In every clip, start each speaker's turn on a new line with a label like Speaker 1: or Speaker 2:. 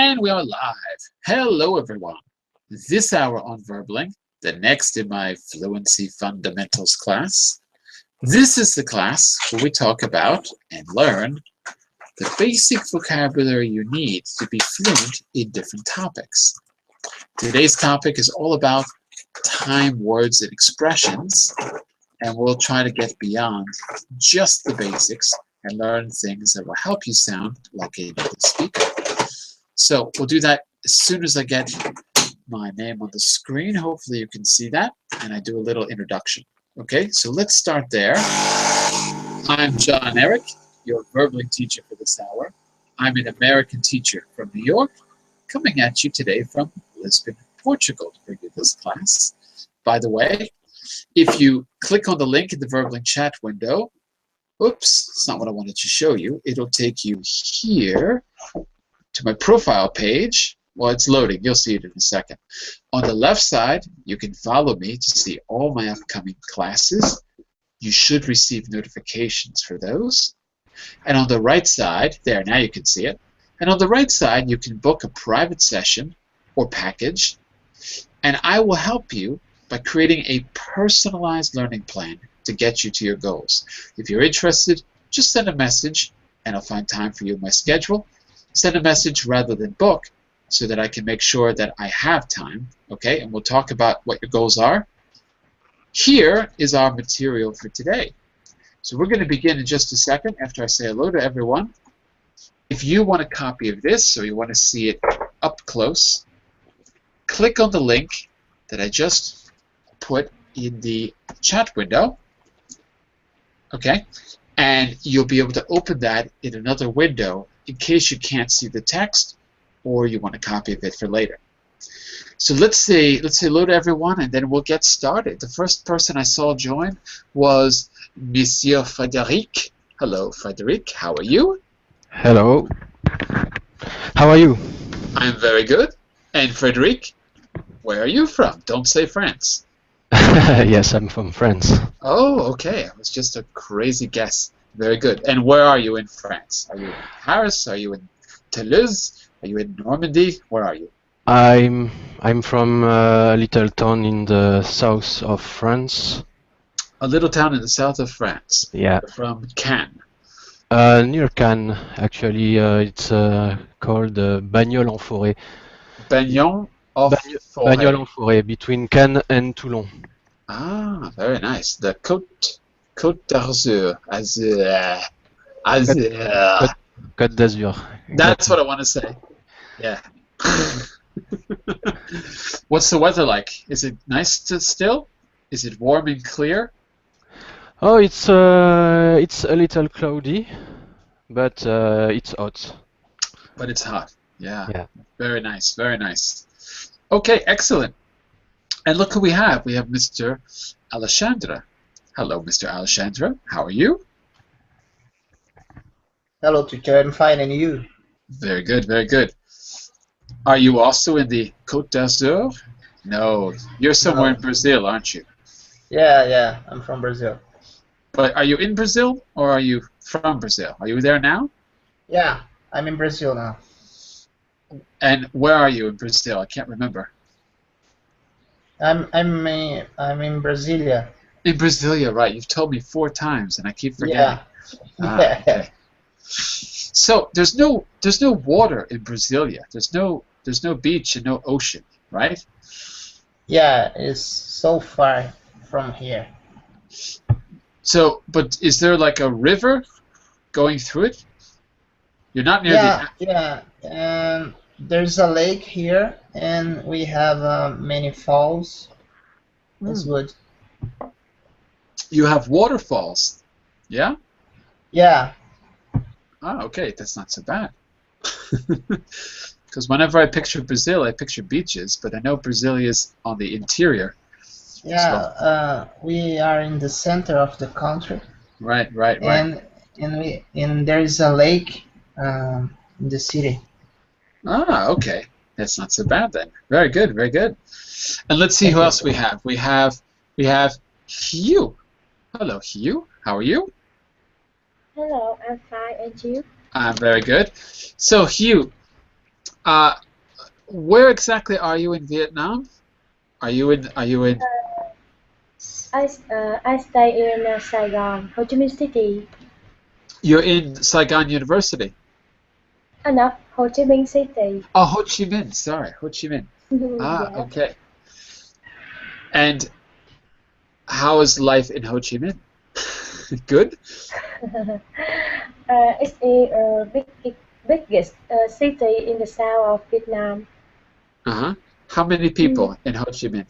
Speaker 1: And we are live. Hello, everyone. This hour on Verbling, the next in my Fluency Fundamentals class. This is the class where we talk about and learn the basic vocabulary you need to be fluent in different topics. Today's topic is all about time, words, and expressions, and we'll try to get beyond just the basics and learn things that will help you sound like a native speaker. So we'll do that as soon as I get my name on the screen. Hopefully you can see that, and I do a little introduction. Okay, so let's start there. I'm John Eric, your Verbling teacher for this hour. I'm an American teacher from New York, coming at you today from Lisbon, Portugal, to bring you this class. By the way, if you click on the link in the Verbling chat window, oops, it's not what I wanted to show you. It'll take you here to my profile page. Well, it's loading. You'll see it in a second. On the left side, you can follow me to see all my upcoming classes. You should receive notifications for those. And on the right side, there, now you can see it. And on the right side, you can book a private session or package. And I will help you by creating a personalized learning plan to get you to your goals. If you're interested, just send a message and I'll find time for you in my schedule. Send a message rather than book so that I can make sure that I have time, okay? And we'll talk about what your goals are. Here is our material for today. So we're going to begin in just a second after I say hello to everyone. If you want a copy of this or you want to see it up close, click on the link that I just put in the chat window, okay? And you'll be able to open that in another window in case you can't see the text or you want a copy of it for later. So let's say hello to everyone and then we'll get started. The first person I saw join was Monsieur Frédéric. Hello, Frédéric. How are you?
Speaker 2: Hello. How are you?
Speaker 1: I'm very good. And Frédéric, where are you from? Don't say France.
Speaker 2: Yes, I'm from France.
Speaker 1: Oh, okay. It was just a crazy guess. Very good. And where are you in France? Are you in Paris? Are you in Toulouse? Are you in Normandy? Where are you?
Speaker 2: I'm from a little town in the south of France.
Speaker 1: A little town in the south of France.
Speaker 2: Yeah.
Speaker 1: From Cannes.
Speaker 2: Near Cannes, actually. It's called Bagnols-en-Forêt.
Speaker 1: Bagnols-en-Forêt.
Speaker 2: Bagnols-en-Forêt, between Cannes and Toulon.
Speaker 1: Ah, very nice. The Côte d'Azur.
Speaker 2: Côte d'Azur.
Speaker 1: That's what I want to say. Yeah. What's the weather like? Is it nice still? Is it warm and clear?
Speaker 2: Oh, it's a little cloudy, but it's hot.
Speaker 1: But it's hot. Yeah.
Speaker 2: Yeah.
Speaker 1: Very nice. Very nice. Okay, excellent. And look who we have. We have Mr. Alexandre. Hello, Mr. Alexandre. How are you?
Speaker 3: Hello, teacher. I'm fine, and you?
Speaker 1: Very good, very good. Are you also in the Côte d'Azur? No, you're somewhere in Brazil, aren't you?
Speaker 3: Yeah, I'm from Brazil.
Speaker 1: But are you in Brazil or are you from Brazil? Are you there now?
Speaker 3: Yeah, I'm in Brazil now.
Speaker 1: And where are you in Brazil? I can't remember.
Speaker 3: I'm in Brasilia.
Speaker 1: In Brasilia, right? You've told me 4 times, and I keep forgetting.
Speaker 3: Yeah.
Speaker 1: Ah, okay. So there's no water in Brasilia. There's no beach and no ocean, right?
Speaker 3: Yeah, it's so far from here.
Speaker 1: So, but is there like a river going through it? You're not near
Speaker 3: Yeah, and there's a lake here, and we have many falls. It's good.
Speaker 1: You have waterfalls, yeah?
Speaker 3: Yeah.
Speaker 1: Oh, okay, that's not so bad. Because whenever I picture Brazil, I picture beaches, but I know Brasilia is on the interior.
Speaker 3: Yeah,
Speaker 1: So.
Speaker 3: we are in the center of the country.
Speaker 1: Right.
Speaker 3: And there is a lake in the city.
Speaker 1: Ah, okay. That's not so bad then. Very good, very good. And let's see who else we have. We have Hugh. Hello, Hugh. How are you?
Speaker 4: Hello, I'm fine, and you?
Speaker 1: I'm very good. So, Hugh, Uh, where exactly are you in Vietnam? Are you in
Speaker 4: I stay in Saigon, Ho Chi Minh City.
Speaker 1: you're in Saigon University?
Speaker 4: No, Ho Chi Minh City.
Speaker 1: Oh, Ho Chi Minh. Sorry, Ho Chi Minh. Ah,
Speaker 4: Yeah.
Speaker 1: okay. And how is life in Ho Chi Minh? Good?
Speaker 4: It's a biggest city in the south of Vietnam.
Speaker 1: Uh-huh. How many
Speaker 4: Mm,
Speaker 1: people in Ho Chi Minh?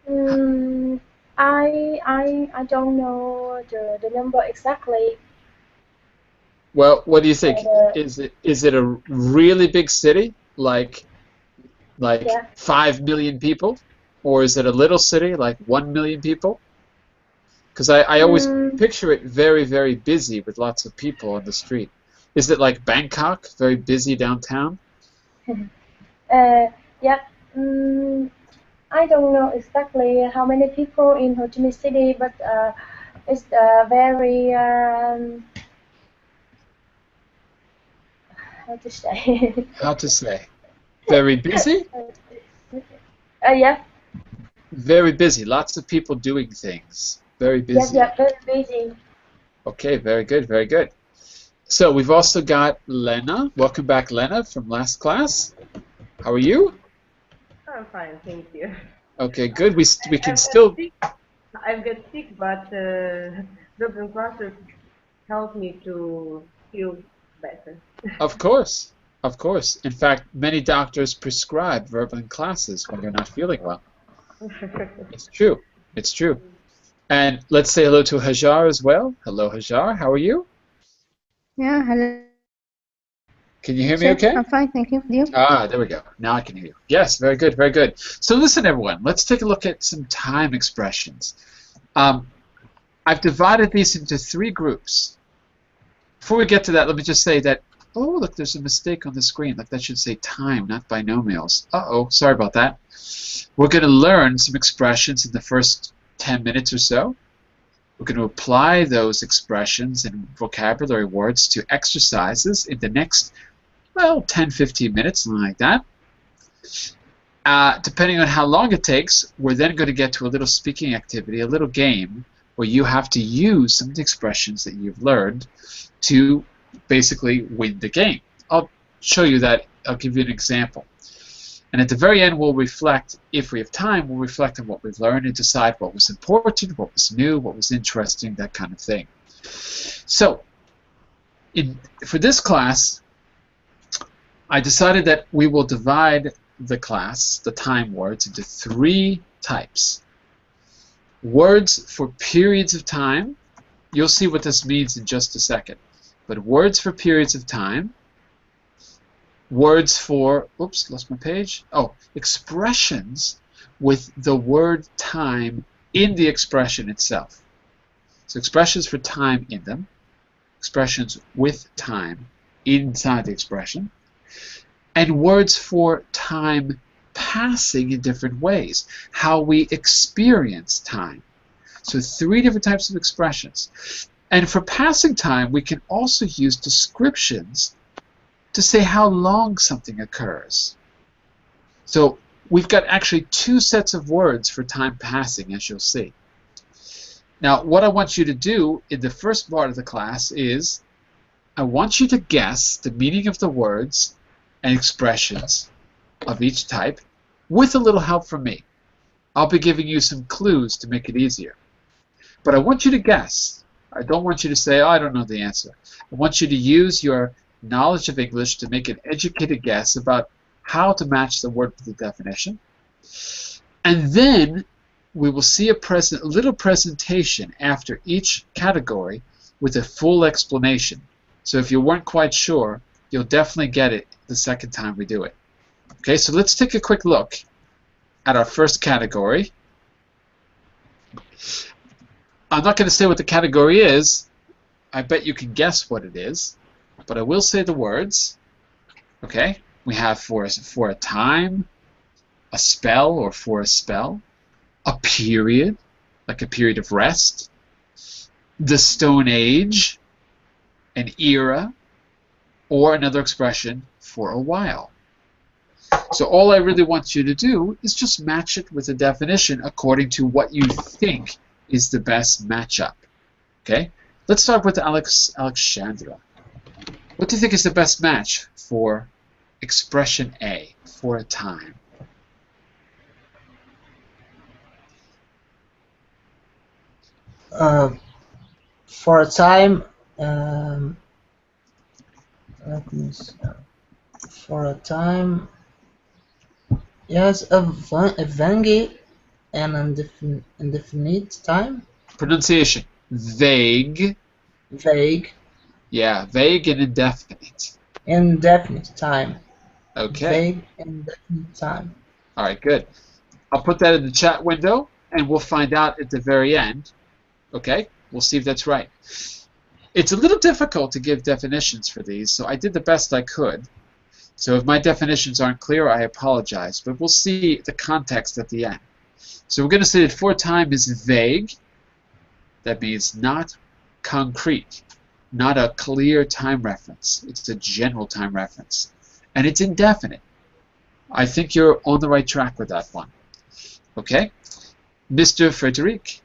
Speaker 4: mm, I don't know the number exactly,
Speaker 1: Well, what do you
Speaker 4: but
Speaker 1: think? Is it a really big city, like
Speaker 4: yeah.
Speaker 1: 5 million people, or is it a little city like 1 million people? Because I always
Speaker 4: Mm,
Speaker 1: picture it very, very busy with lots of people on the street. Is it like Bangkok, very busy downtown?
Speaker 4: uh, yeah. Mm, I don't know exactly how many people in Ho Chi Minh City, but it's very how to say.
Speaker 1: How to say? Very busy?
Speaker 4: Yeah,
Speaker 1: Very busy. Lots of people doing things. Very
Speaker 4: yeah,
Speaker 1: busy.
Speaker 4: yeah, very busy.
Speaker 1: Okay, very good, very good. So we've also got Lena. Welcome back, Lena, from last class. How are you?
Speaker 5: I'm fine, thank you.
Speaker 1: Okay, good. We can
Speaker 5: I've got
Speaker 1: still,
Speaker 5: sick. I've got sick, but broken classes help me to feel better.
Speaker 1: of course, of course. In fact, many doctors prescribe verbal classes when you're not feeling well. It's true. It's true. And let's say hello to Hajar as well. Hello, Hajar. How are you?
Speaker 6: Yeah, hello,
Speaker 1: Can you hear me
Speaker 6: sir.
Speaker 1: okay?
Speaker 6: I'm fine, thank you. Do you?
Speaker 1: Ah, there we go. Now I can hear you. Yes, very good, very good. So listen, everyone, let's take a look at some time expressions. Um, I've divided these into three groups. Before we get to that, let me just say that, oh, look, there's a mistake on the screen. Like that should say time, not binomials. Uh-oh, sorry about that. We're going to learn some expressions in the first 10 minutes or so. We're going to apply those expressions and vocabulary words to exercises in the next, well, 10, 15 minutes, something like that. Depending on how long it takes, we're then going to get to a little speaking activity, a little game, where you have to use some of the expressions that you've learned to basically win the game. I'll show you that. I'll give you an example. And at the very end, we'll reflect, if we have time, we'll reflect on what we've learned and decide what was important, what was new, what was interesting, that kind of thing. So, for this class, I decided that we will divide the class, the time words, into three types. Words for periods of time. You'll see what this means in just a second. But words for periods of time. Words for, oops, lost my page. Oh, expressions with the word time in the expression itself. So expressions for time in them. Expressions with time inside the expression. And words for time passing in different ways, how we experience time. So three different types of expressions. And for passing time, we can also use descriptions to say how long something occurs. So we've got actually two sets of words for time passing, as you'll see. Now, what I want you to do in the first part of the class is I want you to guess the meaning of the words and expressions of each type with a little help from me. I'll be giving you some clues to make it easier. But I want you to guess. I don't want you to say, oh, I don't know the answer. I want you to use your knowledge of English to make an educated guess about how to match the word with the definition. And then we will see a little presentation after each category with a full explanation. So if you weren't quite sure, you'll definitely get it the second time we do it. Okay, so let's take a quick look at our first category. I'm not going to say what the category is. I bet you can guess what it is, but I will say the words. Okay, we have for a time, a spell or for a spell, a period, like a period of rest, the Stone Age, an era, or another expression for a while. So all I really want you to do is just match it with a definition according to what you think is the best matchup. Okay? Let's start with Alexandra. What do you think is the best match for expression A, for a time?
Speaker 3: For a time, let me see. For a time, yes, a vague and indefinite time.
Speaker 1: Pronunciation. Vague.
Speaker 3: Vague.
Speaker 1: Yeah, vague and indefinite.
Speaker 3: Indefinite time.
Speaker 1: Okay.
Speaker 3: Vague indefinite time.
Speaker 1: All right, good. I'll put that in the chat window, and we'll find out at the very end. Okay? We'll see if that's right. It's a little difficult to give definitions for these, so I did the best I could. So if my definitions aren't clear, I apologize, but we'll see the context at the end. So we're going to say that for time is vague. That means not concrete, not a clear time reference. It's a general time reference. And it's indefinite. I think you're on the right track with that one. Okay? Mr. Frederic,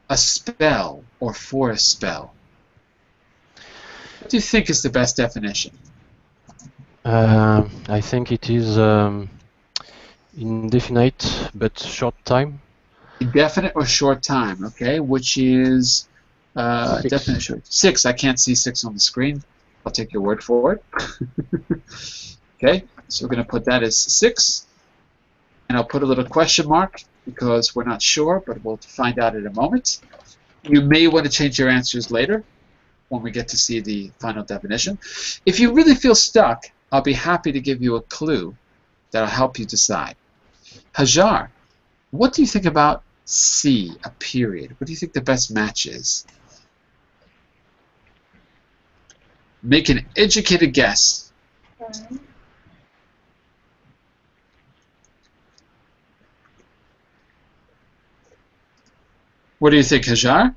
Speaker 1: a spell or for a spell. What do you think is the best definition?
Speaker 2: I think it is indefinite but short time.
Speaker 1: Indefinite or short time, okay? Which is
Speaker 2: 6.
Speaker 1: definite short. 6. I can't see 6 on the screen. I'll take your word for it. Okay, so we're going to put that as 6. And I'll put a little question mark because we're not sure, but we'll find out in a moment. You may want to change your answers later when we get to see the final definition. If you really feel stuck, I'll be happy to give you a clue that'll help you decide. Hajar, what do you think about C, a period? What do you think the best match is? Make an educated guess. What do you think, Hajar?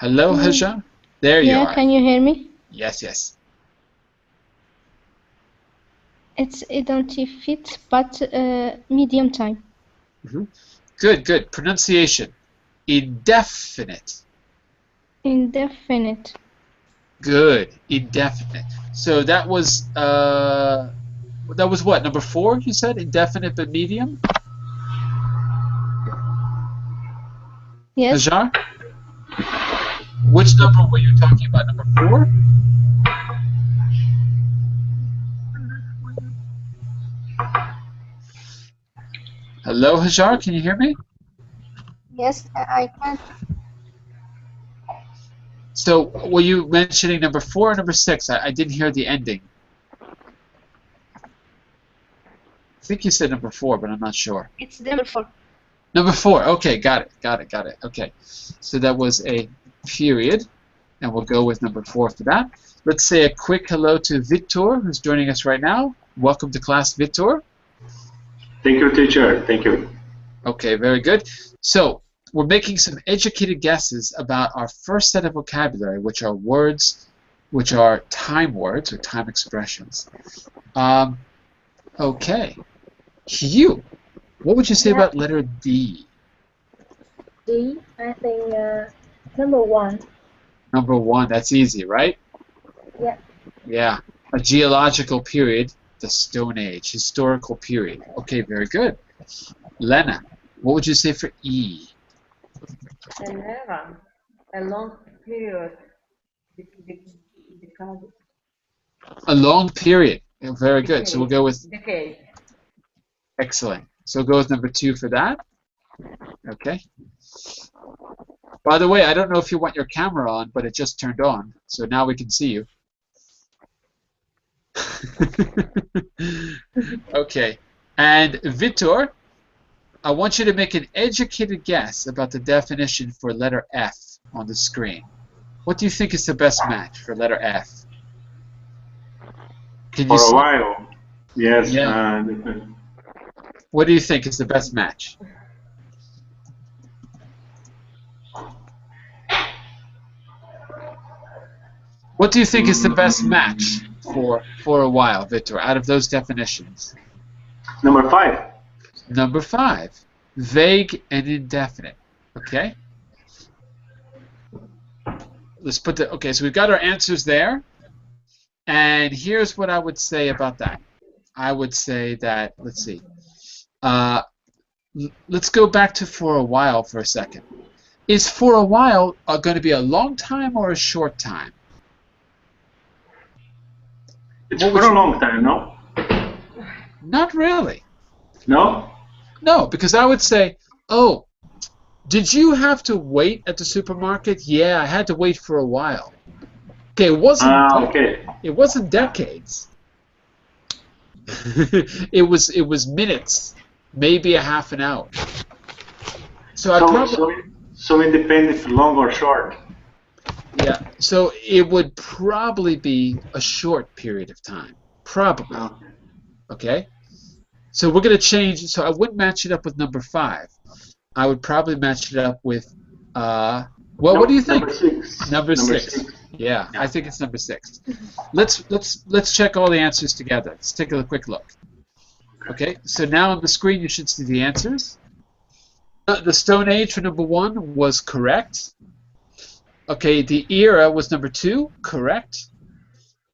Speaker 1: Hello, Hajar? There you
Speaker 6: Yeah,
Speaker 1: are.
Speaker 6: can you hear me?
Speaker 1: Yes, yes.
Speaker 6: It's indefinite but medium time.
Speaker 1: Good, good. Pronunciation. Indefinite.
Speaker 6: Indefinite.
Speaker 1: Good. Indefinite. So that was what? Number 4, you said? Indefinite but medium?
Speaker 6: Yes.
Speaker 1: Hajar? Which number were you talking about? Number 4? Hello, Hajar? Can you hear me?
Speaker 6: Yes, I can.
Speaker 1: So were you mentioning number 4 or number 6? I didn't hear the ending. I think you said number 4, but I'm not sure.
Speaker 6: It's number 4.
Speaker 1: Number 4. Okay, got it. Got it. Got it. Okay. So that was a period, and we'll go with number 4 for that. Let's say a quick hello to Victor, who's joining us right now. Welcome to class, Victor.
Speaker 7: Thank you, teacher. Thank you.
Speaker 1: Okay, very good. So we're making some educated guesses about our first set of vocabulary, which are words, which are time words or time expressions. Okay. Hugh, what would you say about letter D?
Speaker 4: D, I think number 1.
Speaker 1: Number 1, that's easy, right?
Speaker 4: Yeah.
Speaker 1: Yeah. A geological period, the Stone Age, historical period. Okay, very good. Lena, what would you say for E?
Speaker 5: An era, a long period.
Speaker 1: A long period. Yeah, very good. So we'll go with
Speaker 5: Decade.
Speaker 1: excellent. So we'll go with number 2 for that. Okay. By the way, I don't know if you want your camera on, but it just turned on. So now we can see you. Okay. And Victor, I want you to make an educated guess about the definition for letter F on the screen. What do you think is the best match for letter F? Can you
Speaker 7: For a
Speaker 1: see?
Speaker 7: while. Yes.
Speaker 1: Yeah. What do you think is the best match? What do you think is the best match for a while, Victor, out of those definitions?
Speaker 7: Number 5.
Speaker 1: Number 5, vague and indefinite. Okay? Let's put the, okay, so we've got our answers there. And here's what I would say about that. I would say that, let's see. Let's go back to for a while for a second. Is for a while going to be a long time or a short time?
Speaker 7: It's for a long time, no?
Speaker 1: Not really.
Speaker 7: No?
Speaker 1: No, because I would say, oh, did you have to wait at the supermarket? Yeah, I had to wait for a while. Okay, it wasn't.
Speaker 7: Okay.
Speaker 1: It wasn't decades. it was minutes, maybe a half an hour.
Speaker 7: So it depends if long or short.
Speaker 1: Yeah, so it would probably be a short period of time. Probably. Okay? So we're going to change. So I wouldn't match it up with number 5. I would probably match it up with, well, what do you think?
Speaker 7: Number 6.
Speaker 1: Number 6. Yeah, I think it's number 6. Let's check all the answers together. Let's take a quick look. Okay, so now on the screen you should see the answers. The Stone Age for number 1 was correct. Okay, the era was number 2, correct.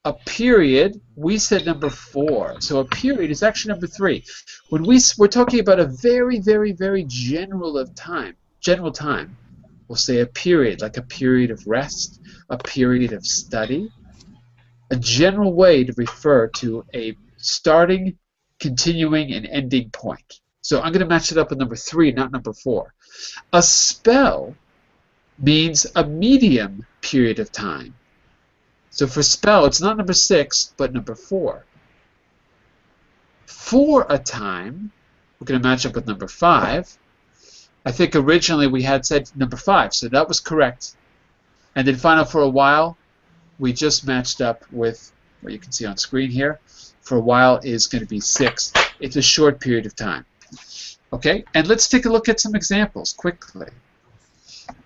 Speaker 1: A period, we said number 4. So a period is actually number 3. When we're talking about a very, very, very general time, we'll say a period, like a period of rest, a period of study, a general way to refer to a starting, continuing, and ending point. So I'm going to match it up with number 3, not number 4. A spell means a medium period of time. So for spell, it's not number 6, but number 4. For a time, we're going to match up with number 5. I think originally we had said number 5, so that was correct. And then final for a while, we just matched up with what you can see on screen here. For a while is going to be 6. It's a short period of time. Okay, and let's take a look at some examples quickly.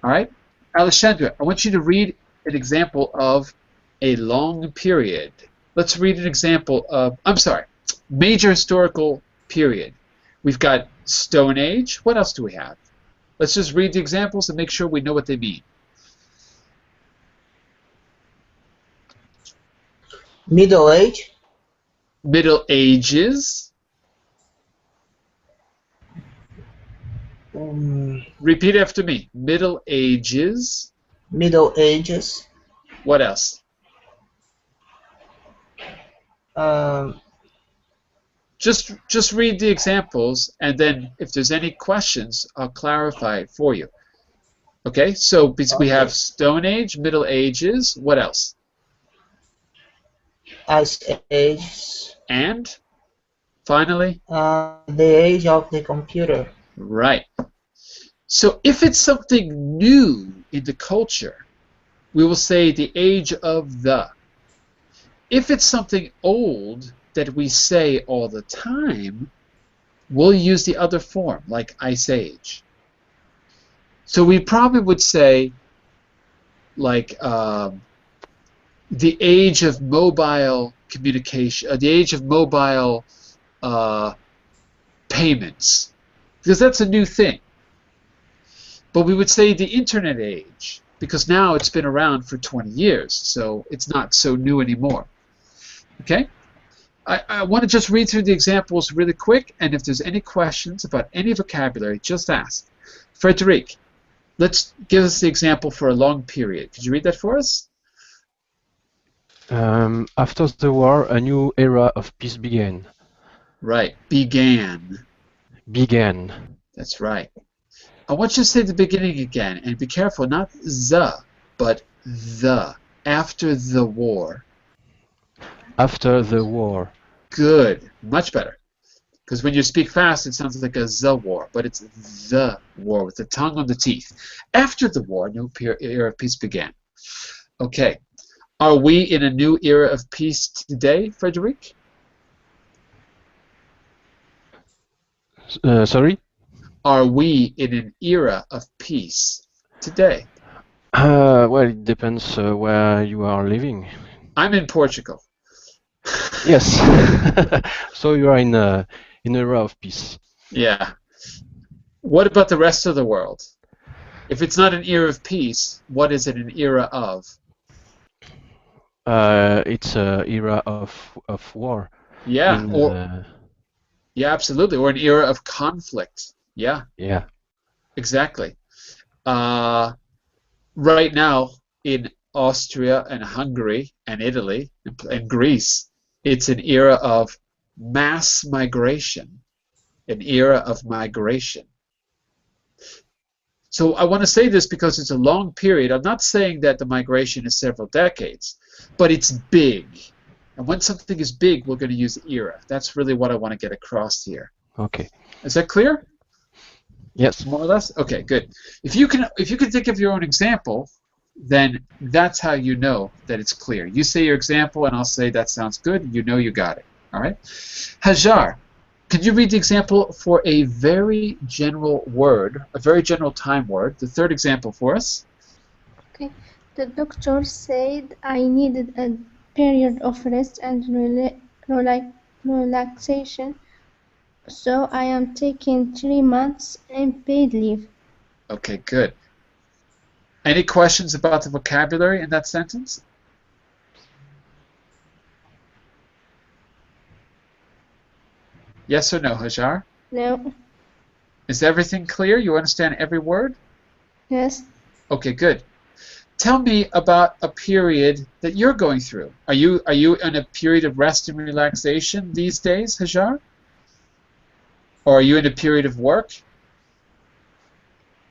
Speaker 1: All right, Alexandra, I want you to read an example of a long period. Let's read an example of, major historical period. We've got Stone Age. What else do we have? Let's just read the examples and make sure we know what they mean.
Speaker 3: Middle Age.
Speaker 1: Middle Ages. Repeat after me. Middle Ages.
Speaker 3: Middle Ages.
Speaker 1: What else? Just read the examples, and then if there's any questions, I'll clarify it for you. Okay, so we have Stone Age, Middle Ages. What else?
Speaker 3: Ice Age.
Speaker 1: And finally?
Speaker 3: The age of the computer.
Speaker 1: Right. So if it's something new in the culture, we will say the age of the. If it's something old that we say all the time, we'll use the other form, like Ice Age. So we probably would say, like, the age of mobile communication, the age of mobile payments, because that's a new thing. But we would say the internet age, because now it's been around for 20 years, so it's not so new anymore. Okay? I want to just read through the examples really quick, and if there's any questions about any vocabulary, just ask. Frederic, let's give us the example for a long period. Could you read that for us?
Speaker 2: After the war, a new era of peace began.
Speaker 1: Right. Began.
Speaker 2: Began.
Speaker 1: That's right. I want you to say the beginning again, and be careful, not the, but the. After the war.
Speaker 2: After the war.
Speaker 1: Good. Much better. Because when you speak fast, it sounds like a the war, but it's the war with the tongue on the teeth. After the war, a new era of peace began. Okay. Are we in a new era of peace today, Frederic?
Speaker 2: Sorry?
Speaker 1: Are we in an era of peace today?
Speaker 2: Well, it depends where you are living.
Speaker 1: I'm in Portugal.
Speaker 2: Yes. So you are in an era of peace.
Speaker 1: Yeah. What about the rest of the world? If it's not an era of peace, what is it an era of?
Speaker 2: It's an era of war.
Speaker 1: Yeah,
Speaker 2: In
Speaker 1: or yeah, absolutely, or an era of conflict. Yeah,
Speaker 2: yeah.
Speaker 1: exactly. Uh, right now in Austria and Hungary and Italy and Greece, it's an era of mass migration, an era of migration. So I want to say this because it's a long period. I'm not saying that the migration is several decades, but it's big. And when something is big, we're going to use era. That's really what I want to get across here.
Speaker 2: Okay.
Speaker 1: Is that clear?
Speaker 2: Yes.
Speaker 1: More or less? Okay, good. If you can think of your own example, then that's how you know that it's clear. You say your example and I'll say that sounds good. You know you got it. All right? Hajar, could you read the example for a very general word, a very general time word, the third example for us?
Speaker 6: Okay. The doctor said I needed a period of rest and relaxation, so I am taking 3 months unpaid leave.
Speaker 1: Okay, good. Any questions about the vocabulary in that sentence? Yes or no, Hajar?
Speaker 6: No.
Speaker 1: Is everything clear? You understand every word?
Speaker 6: Yes.
Speaker 1: Okay, good. Tell me about a period that you're going through. Are you in a period of rest and relaxation these days, Hajar? Or are you in a period of work?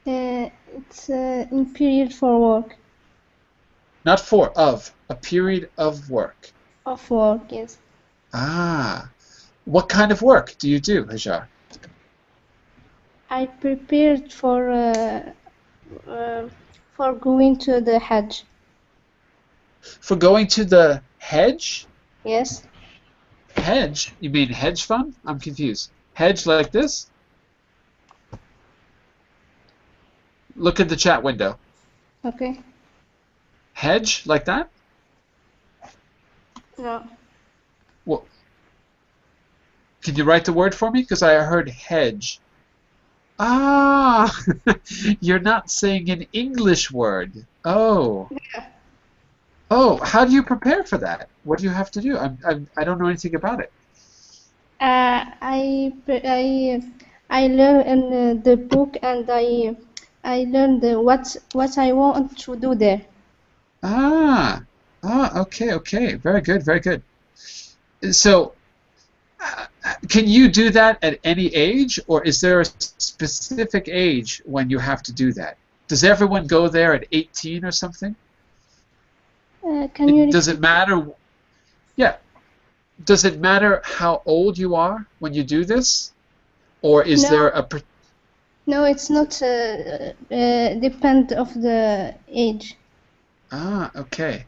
Speaker 6: It's in period for work.
Speaker 1: Not for, of. A period of work.
Speaker 6: Of work, yes.
Speaker 1: Ah. What kind of work do you do, Hajar?
Speaker 6: I prepared for going to the Hajj.
Speaker 1: For going to the hedge?
Speaker 6: Yes.
Speaker 1: Hedge? You mean hedge fund? I'm confused. Hedge like this? Look at the chat window.
Speaker 6: Okay.
Speaker 1: Hedge like that?
Speaker 6: No.
Speaker 1: Well, can you write the word for me? Because I heard hedge. Ah, you're not saying an English word. Oh. Oh, how do you prepare for that? What do you have to do? I don't know anything about it.
Speaker 6: I learned in the book, and I learned what I want to do there.
Speaker 1: Okay, okay. Very good, very good. So, can you do that at any age, or is there a specific age when you have to do that? Does everyone go there at 18 or something? Does it matter? Yeah. Does it matter how old you are when you do this? Or is there a...
Speaker 6: No, it's not depend of the age.
Speaker 1: Okay.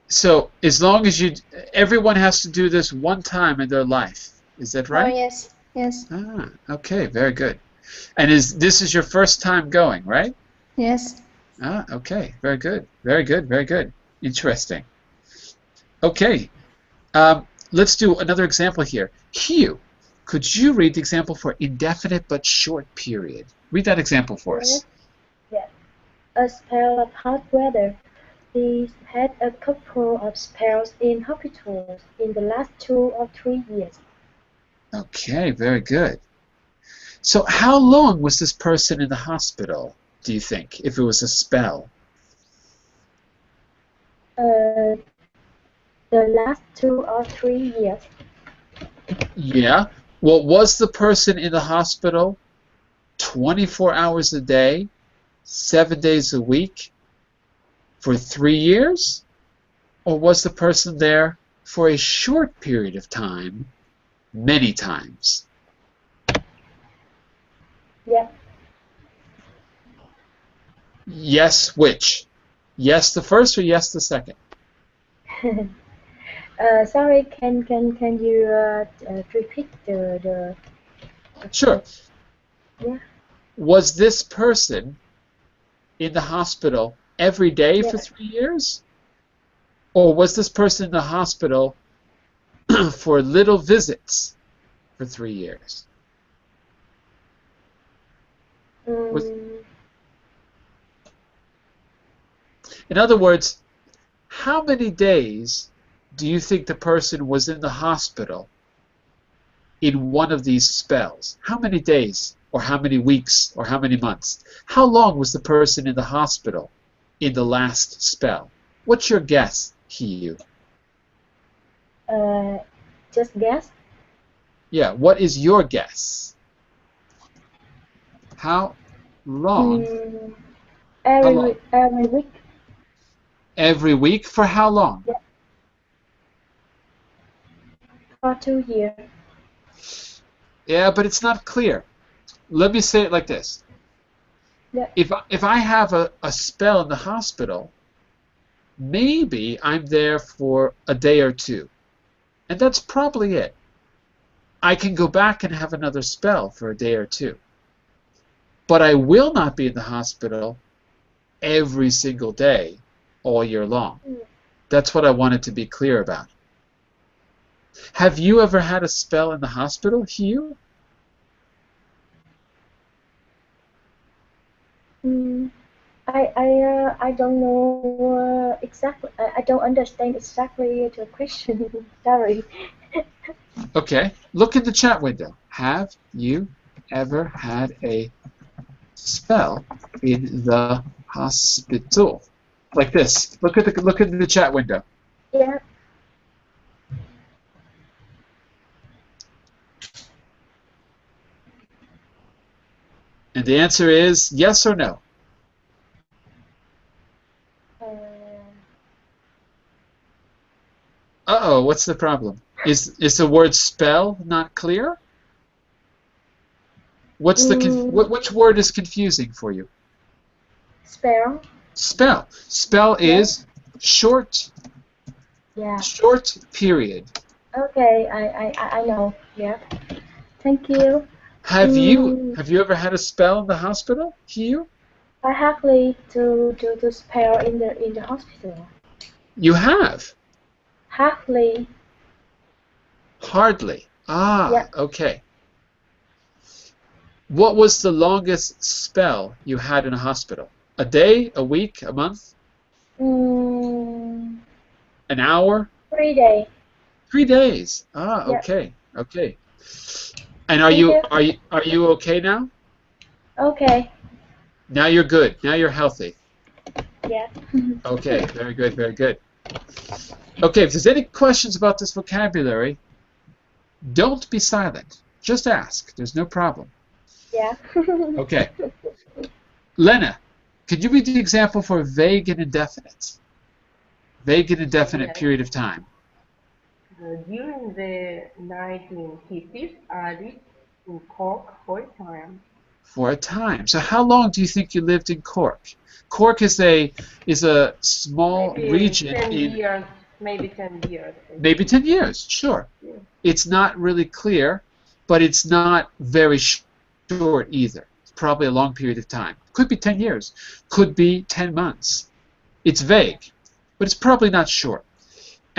Speaker 1: So as long as everyone has to do this one time in their life. Is that right?
Speaker 6: Oh, yes. Yes.
Speaker 1: Okay, very good. And this is your first time going, right?
Speaker 6: Yes.
Speaker 1: Okay, very good. Very good, very good. Interesting. Okay. Let's do another example here. Hugh, could you read the example for indefinite but short period? Read that example for us.
Speaker 4: Yes. A spell of hot weather. He's had a couple of spells in hospitals in the last 2 or 3 years.
Speaker 1: Okay, very good. So how long was this person in the hospital, do you think, if it was a spell?
Speaker 4: The last 2 or 3 years.
Speaker 1: Yeah. Well, was the person in the hospital 24 hours a day, 7 days a week, for 3 years? Or was the person there for a short period of time, many times?
Speaker 4: Yeah.
Speaker 1: Yes, which? Yes the first or yes the second?
Speaker 4: Sorry, can you repeat the
Speaker 1: Sure.
Speaker 4: Yeah.
Speaker 1: Was this person in the hospital every day for
Speaker 4: Yeah.
Speaker 1: 3 years? Or was this person in the hospital for little visits for 3 years? Was,
Speaker 4: Mm,
Speaker 1: in other words, how many days do you think the person was in the hospital in one of these spells? How many days, or how many weeks, or how many months? How long was the person in the hospital in the last spell? What's your guess, Hiyu?
Speaker 4: uh, just guess.
Speaker 1: Yeah, what is your guess? How long?
Speaker 4: Mm,
Speaker 1: How long?
Speaker 4: every week.
Speaker 1: Every week? For how long?
Speaker 4: Yeah, for 2 years.
Speaker 1: Yeah, but it's not clear. Let me say it like this.
Speaker 4: Yeah.
Speaker 1: If I have a spell in the hospital, maybe I'm there for a day or two. And that's probably it. I can go back and have another spell for a day or two. But I will not be in the hospital every single day all year long.
Speaker 4: Mm.
Speaker 1: That's what I wanted to be clear about. Have you ever had a spell in the hospital, Hugh?
Speaker 4: Mm, I don't know exactly. I don't understand exactly the question. Sorry.
Speaker 1: Okay, look in the chat window. Have you ever had a spell in the hospital? Like this. Look at the chat window.
Speaker 4: Yeah.
Speaker 1: And the answer is yes or no.
Speaker 4: Uh,
Speaker 1: Uh-oh, what's the problem? Is the word spell not clear?
Speaker 4: mm,
Speaker 1: Which word is confusing for you?
Speaker 4: spell.
Speaker 1: Spell. Spell
Speaker 4: Yeah.
Speaker 1: is short
Speaker 4: Yeah.
Speaker 1: period.
Speaker 4: Okay. I know. Yeah. Thank you.
Speaker 1: Have you ever had a spell in the hospital, Hugh?
Speaker 4: I hardly to spell in the hospital.
Speaker 1: You have.
Speaker 4: Hardly.
Speaker 1: Hardly. Ah,
Speaker 4: Yeah.
Speaker 1: okay. What was the longest spell you had in a hospital? A day, a week, a month,
Speaker 4: Mm,
Speaker 1: an hour?
Speaker 4: 3 days.
Speaker 1: 3 days. Ah,
Speaker 4: Yeah.
Speaker 1: okay. Okay. And
Speaker 4: Thank you.
Speaker 1: are you okay now?
Speaker 4: Okay.
Speaker 1: Now you're good. Now you're healthy.
Speaker 4: Yeah.
Speaker 1: Okay, very good, very good. Okay, if there's any questions about this vocabulary, don't be silent. Just ask. There's no problem.
Speaker 4: Yeah.
Speaker 1: Okay. Lena, could you read the example for vague and indefinite? Vague and indefinite
Speaker 5: Yes.
Speaker 1: period of time.
Speaker 5: During the 1950s, I lived in Cork for a time.
Speaker 1: For a time. So how long do you think you lived in Cork? Cork is a small
Speaker 5: Maybe
Speaker 1: region
Speaker 5: 10
Speaker 1: in
Speaker 5: years, maybe 10 years.
Speaker 1: maybe 10 years. Sure.
Speaker 5: Yeah.
Speaker 1: It's not really clear, but it's not very short either. It's probably a long period of time. Could be 10 years. Could be 10 months. It's vague, but it's probably not short.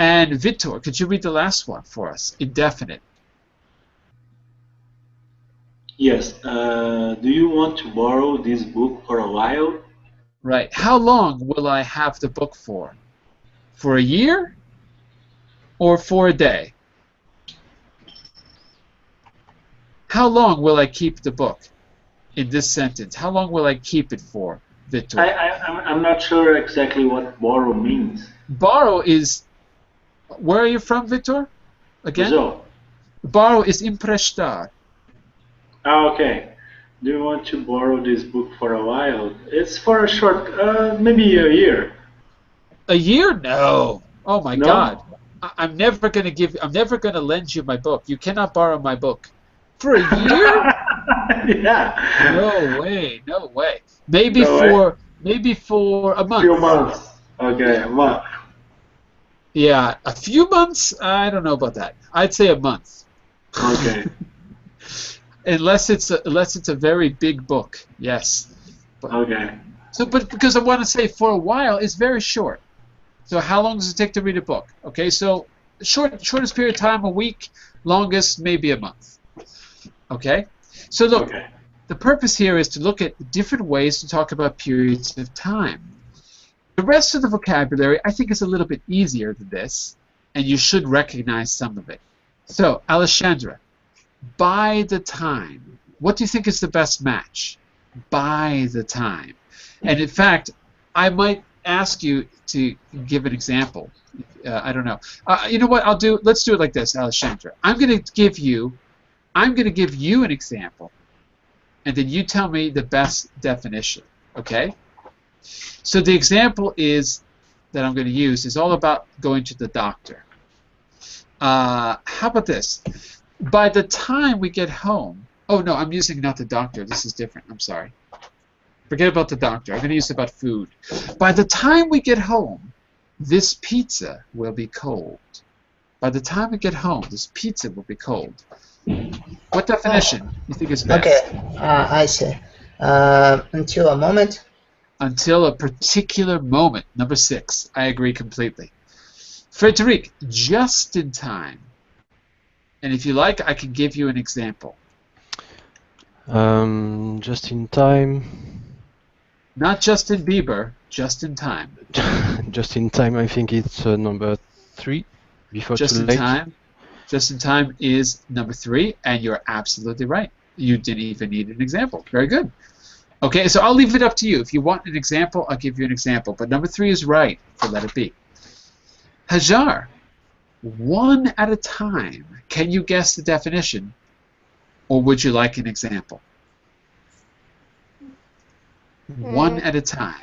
Speaker 1: And Vitor, could you read the last one for us? Indefinite.
Speaker 7: Yes. Do you want to borrow this book for a while?
Speaker 1: Right. How long will I have the book for? For a year or for a day? How long will I keep the book in this sentence? How long will I keep it for, Vitor?
Speaker 7: I'm not sure exactly what borrow means.
Speaker 1: Borrow is, where are you from, Vitor? Again?
Speaker 7: Brazil.
Speaker 1: Borrow is emprestar.
Speaker 7: Ah, okay. Do you want to borrow this book for a while? It's for a short, maybe a year.
Speaker 1: A year? No. Oh my God.
Speaker 7: No?
Speaker 1: I'm never going to I'm never going to lend you my book. You cannot borrow my book. For a year?
Speaker 7: Yeah.
Speaker 1: No way, no way.
Speaker 7: No way.
Speaker 1: Maybe for a month.
Speaker 7: Few months. Okay,
Speaker 1: Yeah.
Speaker 7: a month.
Speaker 1: Yeah, a few months? I don't know about that. I'd say a month.
Speaker 7: Okay.
Speaker 1: Unless it's a very big book. Yes. But,
Speaker 7: Okay.
Speaker 1: So, but because I want to say for a while is very short. So how long does it take to read a book? Okay, so shortest period of time, a week. Longest, maybe a month. Okay? So look,
Speaker 7: Okay.
Speaker 1: the purpose here is to look at different ways to talk about periods of time. The rest of the vocabulary, I think, is a little bit easier than this, and you should recognize some of it. So, Alessandra, by the time. What do you think is the best match? By the time. And in fact, I might ask you to give an example. I don't know. You know what I'll do? Let's do it like this, Alessandra. I'm going to give you an example, and then you tell me the best definition. Okay? So the example is that I'm going to use is all about going to the doctor. How about this? By the time we get home, oh no, I'm using not the doctor. This is different. I'm sorry. Forget about the doctor. I'm going to use about food. By the time we get home, this pizza will be cold. By the time we get home, this pizza will be cold. What definition you think is best?
Speaker 3: Okay, I see. Until a moment.
Speaker 1: Until a particular moment. Number 6. I agree completely. Frederic, just in time. And if you like, I can give you an example.
Speaker 2: Just in time.
Speaker 1: Not Justin Bieber, just in time.
Speaker 2: Just in time, I think it's number 3. Before
Speaker 1: Just
Speaker 2: too
Speaker 1: in
Speaker 2: late.
Speaker 1: time. Just in time is number 3, and you're absolutely right. You didn't even need an example. Very good. Okay, so I'll leave it up to you. If you want an example, I'll give you an example. But number 3 is right, so let it be. Hajar, one at a time. Can you guess the definition, or would you like an example? One at a time.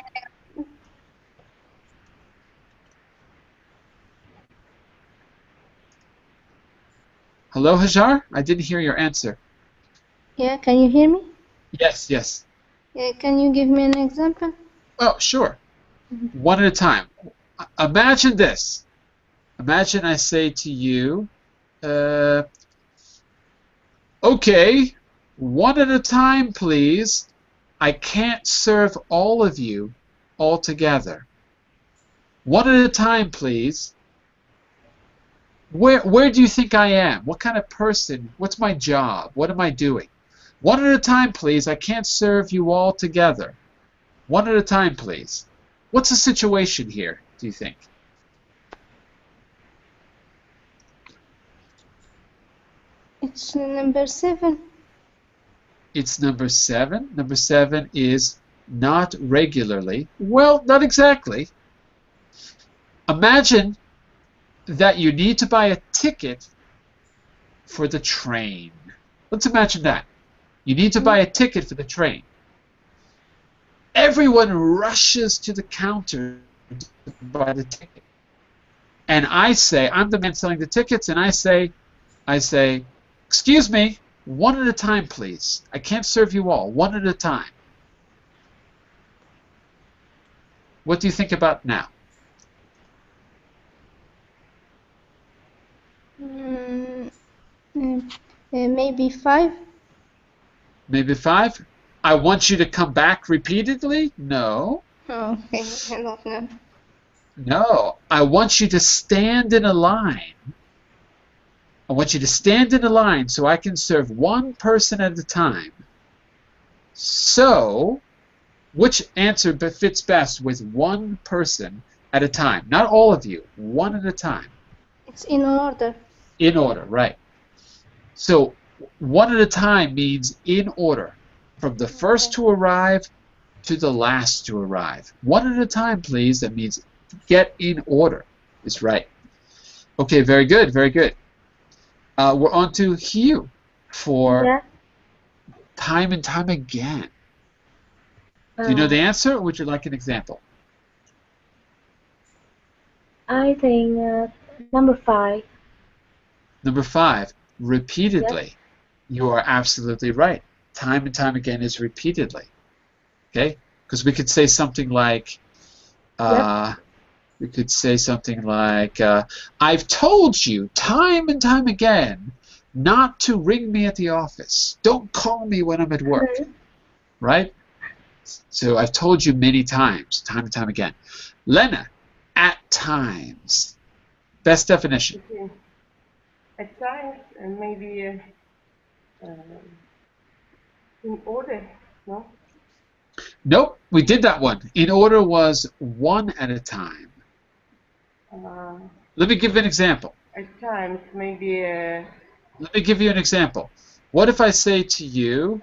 Speaker 1: Hello, Hajar? I didn't hear your answer.
Speaker 6: Yeah, can you hear me?
Speaker 1: Yes, yes.
Speaker 6: Yeah, can you give me an example?
Speaker 1: Oh, sure. One at a time. Imagine this. Imagine I say to you, okay, one at a time, please. I can't serve all of you all together. One at a time, please. Where do you think I am? What kind of person? What's my job? What am I doing? One at a time, please. I can't serve you all together. One at a time, please. What's the situation here, do you think?
Speaker 6: It's number 7.
Speaker 1: It's number 7. Number 7 is not regularly. Well, not exactly. Imagine that you need to buy a ticket for the train. Let's imagine that. You need to buy a ticket for the train. Everyone rushes to the counter to buy the ticket. And I say, I'm the man selling the tickets, and I say, excuse me, one at a time, please. I can't serve you all. One at a time. What do you think about now?
Speaker 6: Maybe 5.
Speaker 1: Maybe 5? I want you to come back repeatedly? No.
Speaker 6: Oh, okay, I don't know.
Speaker 1: No. I want you to stand in a line. I want you to stand in a line so I can serve one person at a time. So, which answer fits best with one person at a time? Not all of you. One at a time.
Speaker 6: It's in order.
Speaker 1: In order, right. So, one at a time means in order. From the first to arrive to the last to arrive. One at a time, please. That means get in order. Is right. Okay, very good, very good. We're on to Hugh for time and time again. Do you know the answer, or would you like an example?
Speaker 4: I think number 5.
Speaker 1: Number 5, repeatedly. You are absolutely right. Time and time again is repeatedly. Okay? Because we could say something like, I've told you time and time again not to ring me at the office. Don't call me when I'm at work. Right? So I've told you many times, time and time again. Lena, at times. Best definition.
Speaker 5: Okay. At times, and maybe in order, no?
Speaker 1: Nope, we did that one. In order was one at a time. Let me give you an example.
Speaker 5: At times, maybe.
Speaker 1: Let me give you an example. What if I say to you,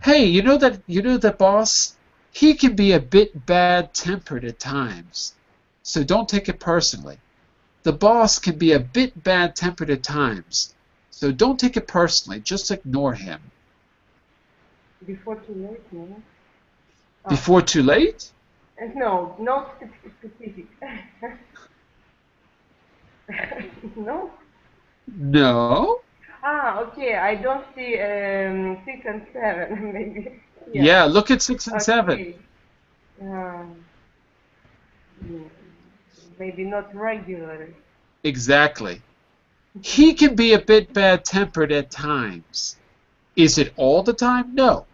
Speaker 1: hey, you know that boss? He can be a bit bad-tempered at times, so don't take it personally. The boss can be a bit bad-tempered at times, so don't take it personally. Just ignore him.
Speaker 5: Before too late, no?
Speaker 1: Before too late?
Speaker 5: No, not specific. No?
Speaker 1: No.
Speaker 5: Okay. I don't see 6 and 7, maybe.
Speaker 1: Yeah, look at 6 and 7.
Speaker 5: Maybe not regular.
Speaker 1: Exactly. He can be a bit bad-tempered at times. Is it all the time? No.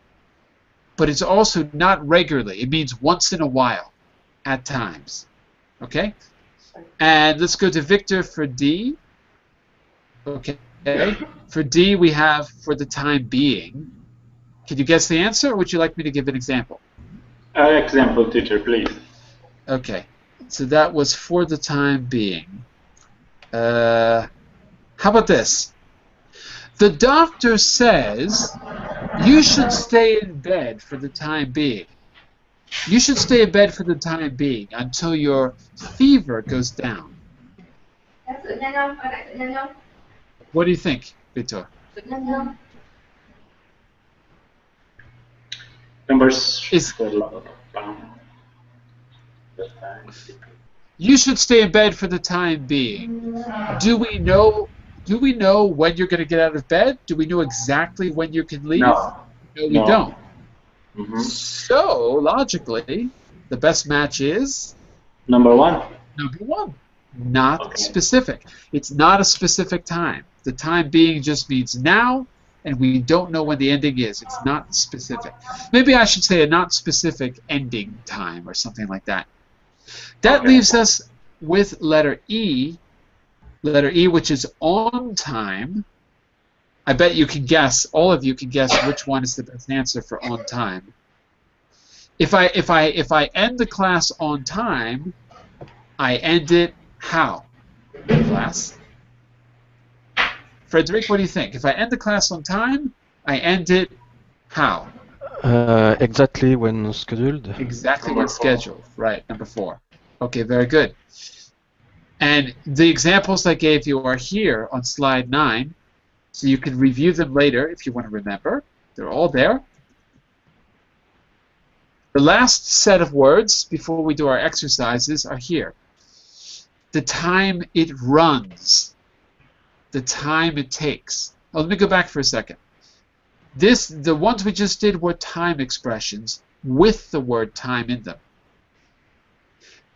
Speaker 1: But it's also not regularly. It means once in a while, at times. Okay? And let's go to Victor for D. Okay. For D, we have for the time being. Can you guess the answer, or would you like me to give an example?
Speaker 7: Example, teacher, please.
Speaker 1: Okay. So that was for the time being. How about this? The doctor says you should stay in bed for the time being. You should stay in bed for the time being until your fever goes down. What do you think, Victor?
Speaker 7: Numbers.
Speaker 1: You should stay in bed for the time being. Do we know when you're going to get out of bed? Do we know exactly when you can leave?
Speaker 7: No.
Speaker 1: No, we don't.
Speaker 7: Mm-hmm.
Speaker 1: So, logically, the best match is?
Speaker 7: Number 1.
Speaker 1: Number 1. Not specific. It's not a specific time. The time being just means now, and we don't know when the ending is. It's not specific. Maybe I should say a not specific ending time or something like that. That leaves us with letter E, which is on time. I bet you can guess, all of you can guess which one is the best answer for on time. If I end the class on time, I end it how, class? Frederick, what do you think? If I end the class on time, I end it how?
Speaker 2: Exactly when scheduled.
Speaker 1: Exactly when scheduled. Right, number 4. Okay, very good. And the examples I gave you are here on slide 9, so you can review them later if you want to remember. They're all there. The last set of words before we do our exercises are here. The time it runs. The time it takes. Oh, let me go back for a second. The ones we just did were time expressions with the word time in them.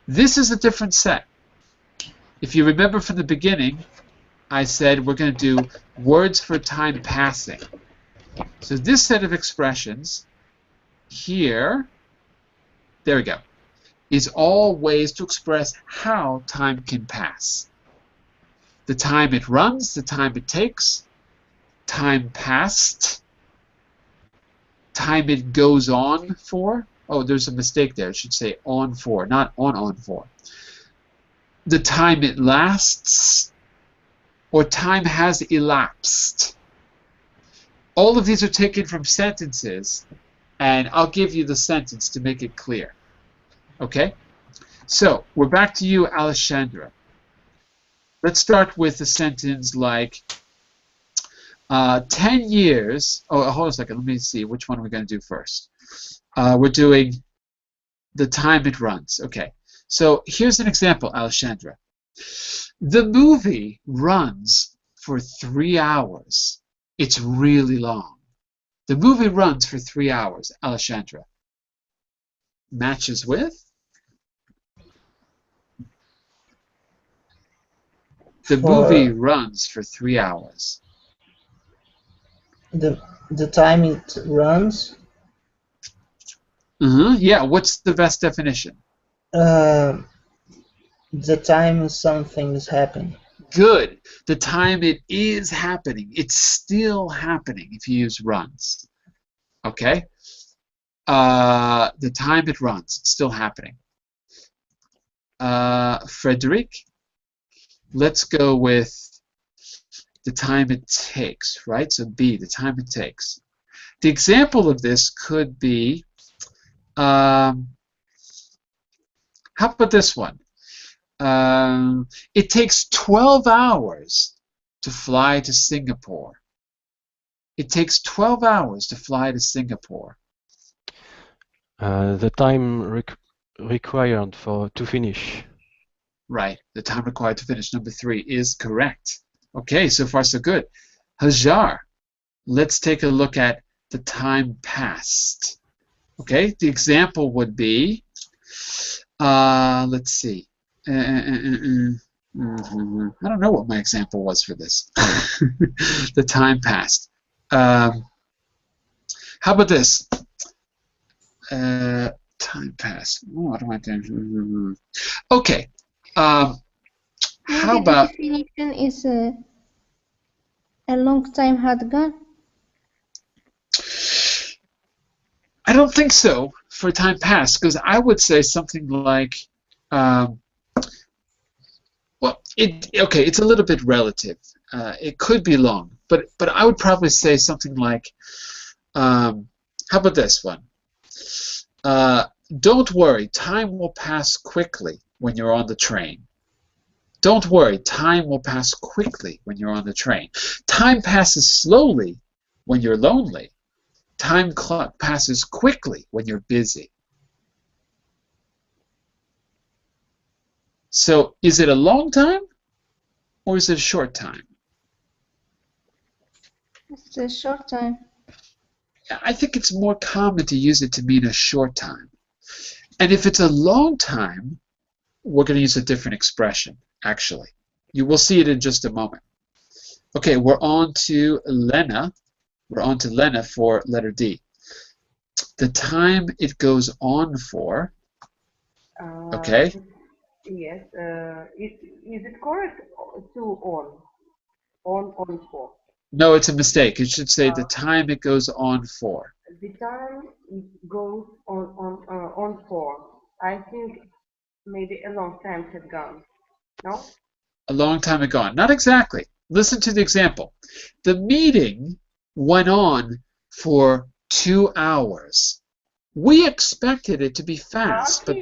Speaker 1: This is a different set. If you remember from the beginning, I said we're going to do words for time passing. So this set of expressions here, there we go, is all ways to express how time can pass. The time it runs, the time it takes, time passed, time it goes on for. Oh, there's a mistake there. It should say on for, not on for. The time it lasts, or time has elapsed. All of these are taken from sentences, and I'll give you the sentence to make it clear. Okay? So, we're back to you, Alessandra. Let's start with a sentence like 10 years. Oh, hold on a second. Let me see. Which one are we going to do first? We're doing the time it runs. Okay. So here's an example, Alessandra. The movie runs for 3 hours. It's really long. The movie runs for 3 hours, Alessandra. Matches with? The movie runs for 3 hours.
Speaker 3: The time it runs.
Speaker 1: Yeah, what's the best definition?
Speaker 3: The time something's happening.
Speaker 1: Good. The time it is happening. It's still happening if you use runs. Okay? The time it runs. It's still happening. Frederick, let's go with the time it takes, right? So B, the time it takes. The example of this could be, how about this one? It takes 12 hours to fly to Singapore. It takes 12 hours to fly to Singapore.
Speaker 2: The time required to finish.
Speaker 1: Right, the time required to finish, number 3, is correct. Okay, so far so good. Hajar, let's take a look at the time passed. Okay, the example would be, let's see. I don't know what my example was for this. The time passed. How about this? Time passed. What am I doing? Okay. How
Speaker 6: Maybe
Speaker 1: about?
Speaker 6: the definition is a long time had gone.
Speaker 1: I don't think so for time passed, because I would say something like, well, okay, it's a little bit relative. It could be long, but I would probably say something like, how about this one? Don't worry, time will pass quickly when you're on the train. Don't worry, time will pass quickly when you're on the train. Time passes slowly when you're lonely. Time passes quickly when you're busy. So is it a long time or is it a short time?
Speaker 6: It's a short time.
Speaker 1: I think it's more common to use it to mean a short time. And if it's a long time, we're going to use a different expression, actually. You will see it in just a moment. Okay, we're on to Lena. We're on to Lena for letter D. The time it goes on for. Okay.
Speaker 5: Yes. Is it correct to on? On for.
Speaker 1: No, it's a mistake. It should say the time it goes on for.
Speaker 5: The time it goes on for. I think maybe a long time had gone. No?
Speaker 1: A long time ago. Not exactly. Listen to the example. The meeting went on for 2 hours. We expected it to be fast, but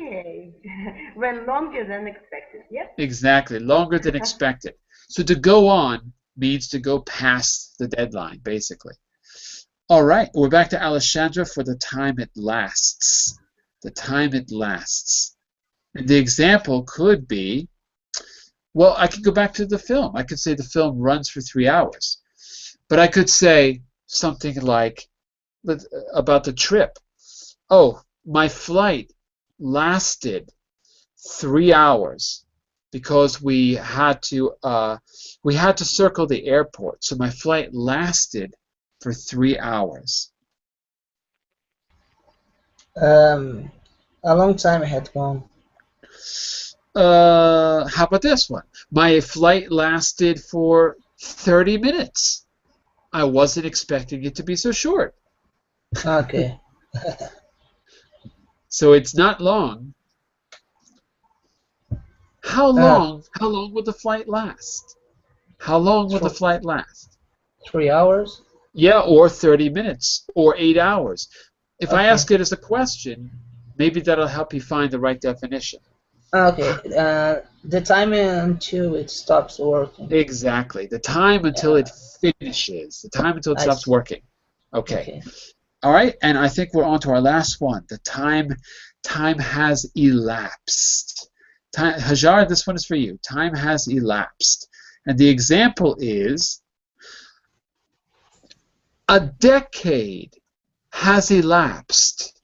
Speaker 5: Went longer than expected. Yep.
Speaker 1: exactly, longer than expected. So to go on means to go past the deadline, basically. All right, we're back to Alessandra for the time it lasts. The time it lasts. And the example could be, well, I could go back to the film. I could say the film runs for 3 hours. But I could say something like about the trip. Oh, my flight lasted 3 hours because we had to circle the airport. So my flight lasted for 3 hours.
Speaker 3: A long time had gone.
Speaker 1: How about this one? My flight lasted for 30 minutes. I wasn't expecting it to be so short.
Speaker 3: Okay.
Speaker 1: So it's not long. How long will the flight last? How long will the flight last?
Speaker 3: 3 hours?
Speaker 1: Yeah, or 30 minutes, or 8 hours. If I ask it as a question, maybe that'll help you find the right definition.
Speaker 3: Okay. The time until it stops working.
Speaker 1: Exactly. The time until it finishes. The time until it stops working. Okay. All right, and I think we're on to our last one. The time has elapsed. Hajar, this one is for you. Time has elapsed. And the example is, a decade has elapsed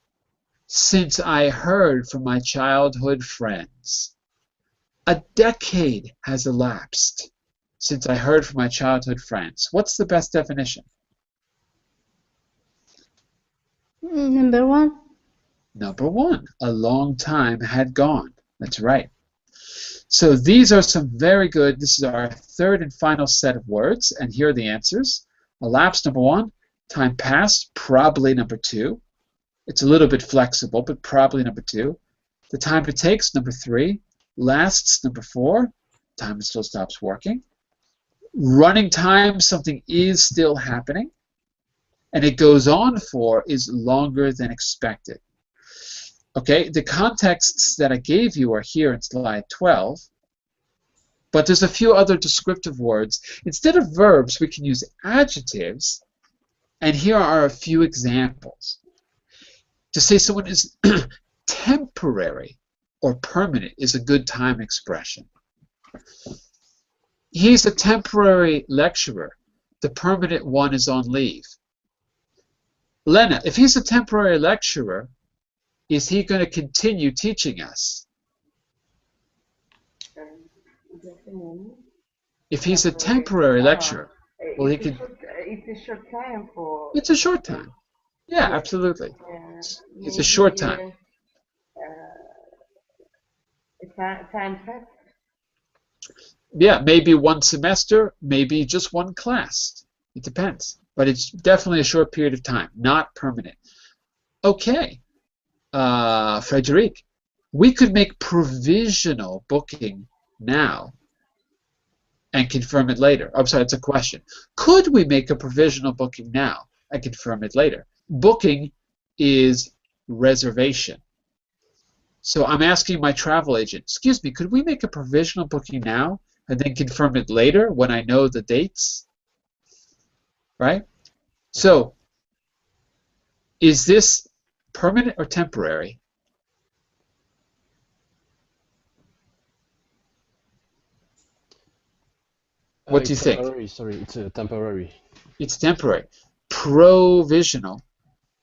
Speaker 1: since I heard from my childhood friends. A decade has elapsed since I heard from my childhood friends. What's the best definition?
Speaker 6: Number 1.
Speaker 1: Number one, a long time had gone. That's right. So these are some very good, this is our third and final set of words, and here are the answers. Elapsed, number one. Time passed, probably number two. It's a little bit flexible, but probably number two. The time it takes, number three. Lasts, number four. Time still stops working. Running time, something is still happening. And it goes on for is longer than expected. Okay, the contexts that I gave you are here in slide 12. But there's a few other descriptive words. Instead of verbs, we can use adjectives. And here are a few examples. To say someone is temporary or permanent is a good time expression. He's a temporary lecturer. The permanent one is on leave. Lena, if he's a temporary lecturer, is he going to continue teaching us?
Speaker 5: Just a moment.
Speaker 1: If he's a temporary lecturer, well, he
Speaker 5: It's a
Speaker 1: could.
Speaker 5: it's a short time for.
Speaker 1: It's a short time. Yeah, absolutely. It's a short time.
Speaker 5: Time fast.
Speaker 1: Yeah, maybe one semester, maybe just one class. It depends. But it's definitely a short period of time, not permanent. Okay, Frederic, we could make provisional booking now and confirm it later. I'm sorry, it's a question. Could we make a provisional booking now and confirm it later? Booking is reservation. So I'm asking my travel agent, excuse me, could we make a provisional booking now and then confirm it later when I know the dates? Right? So is this permanent or temporary? What do you think?
Speaker 2: Temporary, sorry, it's temporary.
Speaker 1: It's temporary. Provisional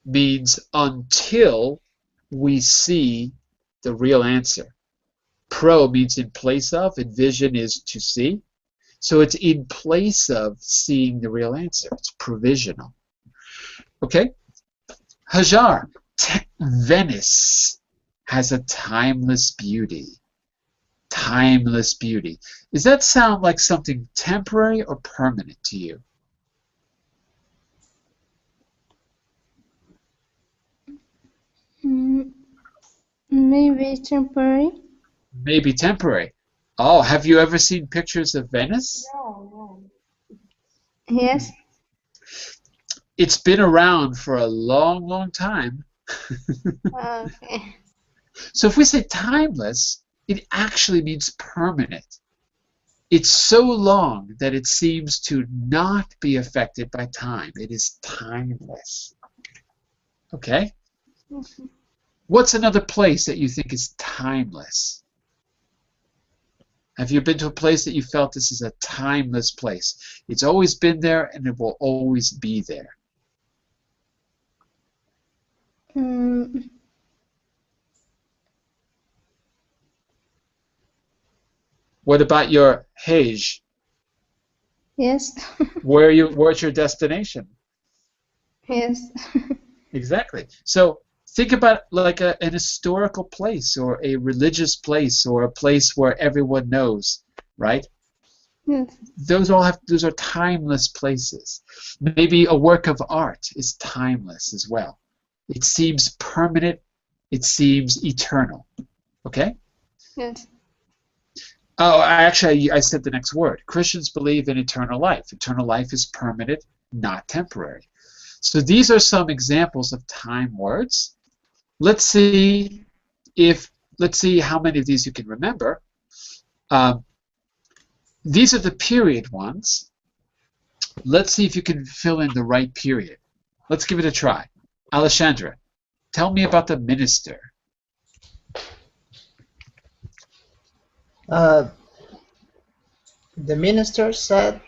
Speaker 1: means until we see the real answer. Pro means in place of, and vision is to see. So it's in place of seeing the real answer. It's provisional. Okay? Hajar, Venice has a timeless beauty. Timeless beauty. Does that sound like something temporary or permanent to you?
Speaker 6: Maybe temporary.
Speaker 1: Maybe temporary. Oh, have you ever seen pictures of Venice?
Speaker 5: No.
Speaker 6: Yes.
Speaker 1: It's been around for a long, long time.
Speaker 6: Okay.
Speaker 1: So if we say timeless, it actually means permanent. It's so long that it seems to not be affected by time. It is timeless. Okay? What's another place that you think is timeless? Have you been to a place that you felt this is a timeless place? It's always been there and it will always be there. What about your Hajj?
Speaker 6: Yes.
Speaker 1: Where's your destination?
Speaker 6: Yes.
Speaker 1: Exactly. So think about like an historical place or a religious place or a place where everyone knows, right?
Speaker 6: Yes.
Speaker 1: Those are timeless places. Maybe a work of art is timeless as well. It seems permanent. It seems eternal. Okay?
Speaker 6: Yes.
Speaker 1: Oh, I said the next word. Christians believe in eternal life. Eternal life is permanent, not temporary. So these are some examples of time words. Let's see how many of these you can remember. These are the period ones. Let's see if you can fill in the right period. Let's give it a try. Alessandra, tell me about the minister.
Speaker 3: The minister said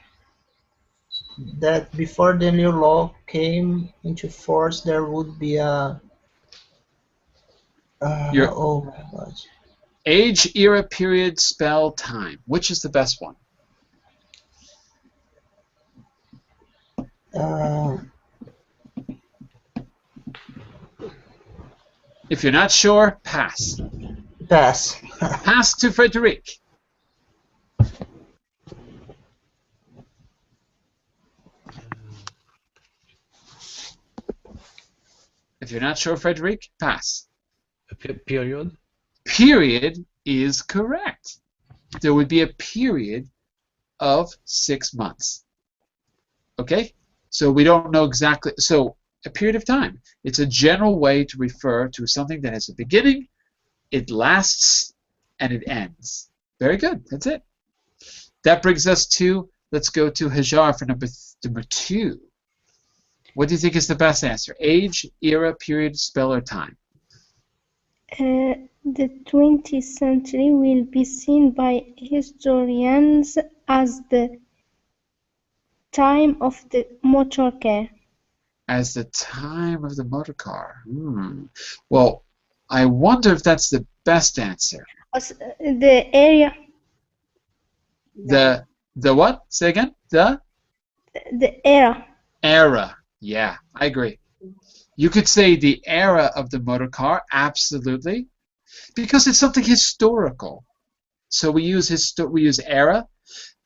Speaker 3: that before the new law came into force, there would be a oh my God.
Speaker 1: Age, era, period, spell, time. Which is the best one? If you're not sure, pass.
Speaker 3: Pass.
Speaker 1: Pass to Frederic. If you're not sure, Frederic, pass.
Speaker 2: A period?
Speaker 1: Period is correct. There would be a period of 6 months. Okay? So we don't know exactly. So a period of time. It's a general way to refer to something that has a beginning, it lasts, and it ends. Very good. That's it. That brings us to, let's go to Hajar for number 2. What do you think is the best answer? Age, era, period, spell, or time?
Speaker 6: The 20th century will be seen by historians as the time of the motor car.
Speaker 1: As the time of the motor car. Well, I wonder if that's the best answer.
Speaker 6: The area.
Speaker 1: The what? Say again? The
Speaker 6: era.
Speaker 1: Era. Yeah, I agree. You could say the era of the motor car, absolutely, because it's something historical. So we use era,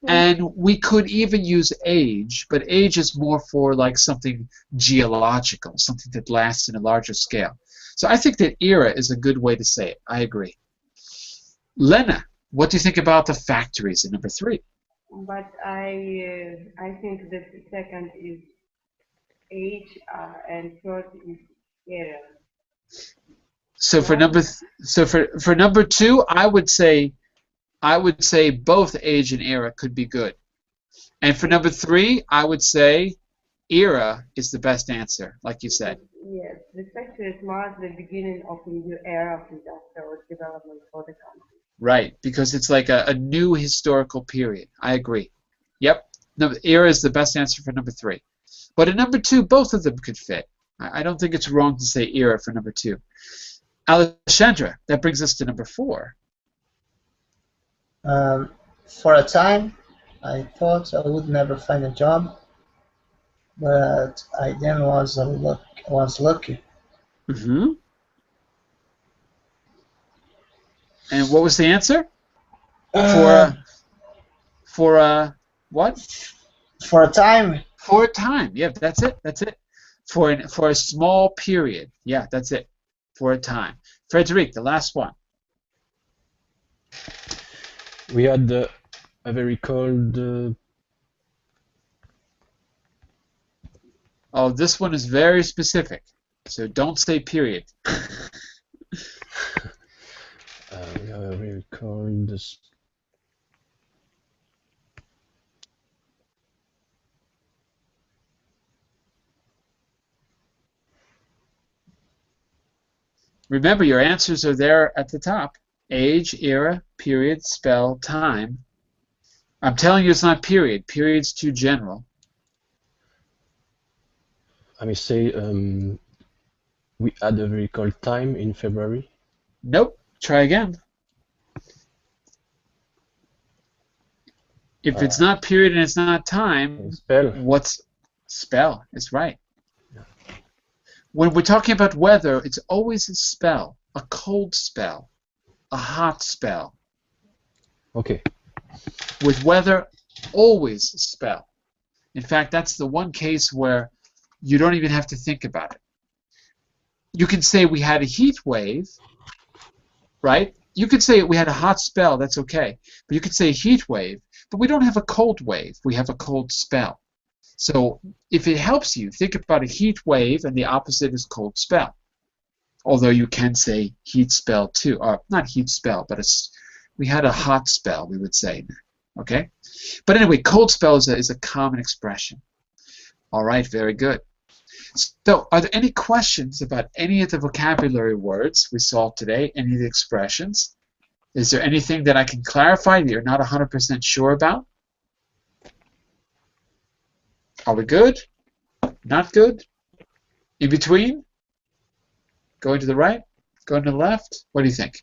Speaker 1: and we could even use age, but age is more for like something geological, something that lasts in a larger scale. So I think that era is a good way to say it. I agree. Lena, what do you think about the factories in number 3?
Speaker 5: But I think that the second is age and third is era.
Speaker 1: So for number 2, I would say both age and era could be good. And for number 3, I would say era is the best answer, like you said.
Speaker 5: Yes, the factories mark the beginning of a new era of industrial development for the country.
Speaker 1: Right, because it's like a new historical period. I agree. Yep, era is the best answer for number 3. But in number 2, both of them could fit. I don't think it's wrong to say era for number 2. Alexandra, that brings us to number 4.
Speaker 3: For a time, I thought I would never find a job, but I then was lucky.
Speaker 1: Mm-hmm. And what was the answer? For what?
Speaker 3: For a time.
Speaker 1: For a time. Yeah, that's it. That's it. For a small period. Yeah, that's it. For a time. Frederic, the last one.
Speaker 2: We had a very cold.
Speaker 1: Oh, this one is very specific. So don't say period.
Speaker 2: We have a very cold.
Speaker 1: Remember, your answers are there at the top. Age, era, period, spell, time. I'm telling you it's not period. Period's too general.
Speaker 2: I may say we had a very cold time in February.
Speaker 1: Nope. Try again. If it's not period and it's not time,
Speaker 2: spell.
Speaker 1: What's spell? Is right. When we're talking about weather, it's always a spell. A cold spell. A hot spell.
Speaker 2: Okay.
Speaker 1: With weather, always a spell. In fact, that's the one case where you don't even have to think about it. You can say we had a heat wave, right? You could say we had a hot spell, that's okay. But you could say heat wave, but we don't have a cold wave, we have a cold spell. So if it helps you, think about a heat wave and the opposite is cold spell. Although you can say heat spell too, or not heat spell, but we had a hot spell, we would say, okay? But anyway, cold spell is a common expression. All right, very good. So are there any questions about any of the vocabulary words we saw today, any of the expressions? Is there anything that I can clarify that you're not 100% sure about? Are we good? Not good? In between? Going to the right? Going to the left? What do you think?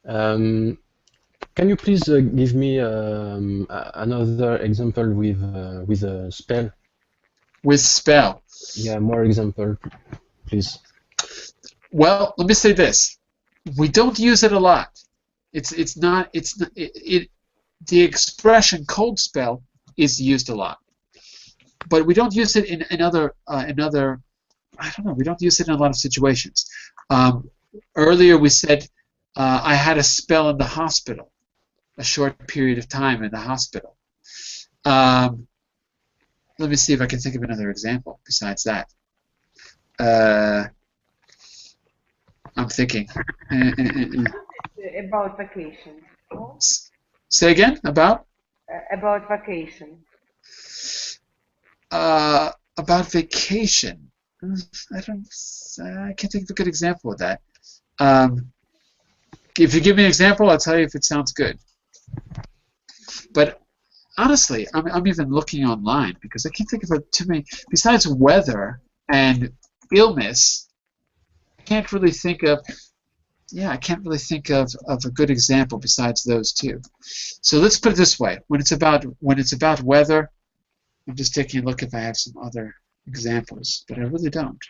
Speaker 2: Can you please give me another example with a spell?
Speaker 1: With spell.
Speaker 2: Yeah, more example, please.
Speaker 1: Well, let me say this: we don't use it a lot. The expression cold spell is used a lot, but we don't use it in other I don't know. We don't use it in a lot of situations. Earlier we said I had a spell in the hospital, a short period of time in the hospital. Let me see if I can think of another example besides that. I'm thinking.
Speaker 5: About vacation.
Speaker 1: Say again, about?
Speaker 5: About vacation.
Speaker 1: About vacation. I can't think of a good example of that. If you give me an example, I'll tell you if it sounds good. But honestly, I'm even looking online because I can't think of too many. Besides weather and illness, I can't really think of. Yeah, I can't really think of a good example besides those two. So let's put it this way: when it's about weather, I'm just taking a look if I have some other examples, but I really don't.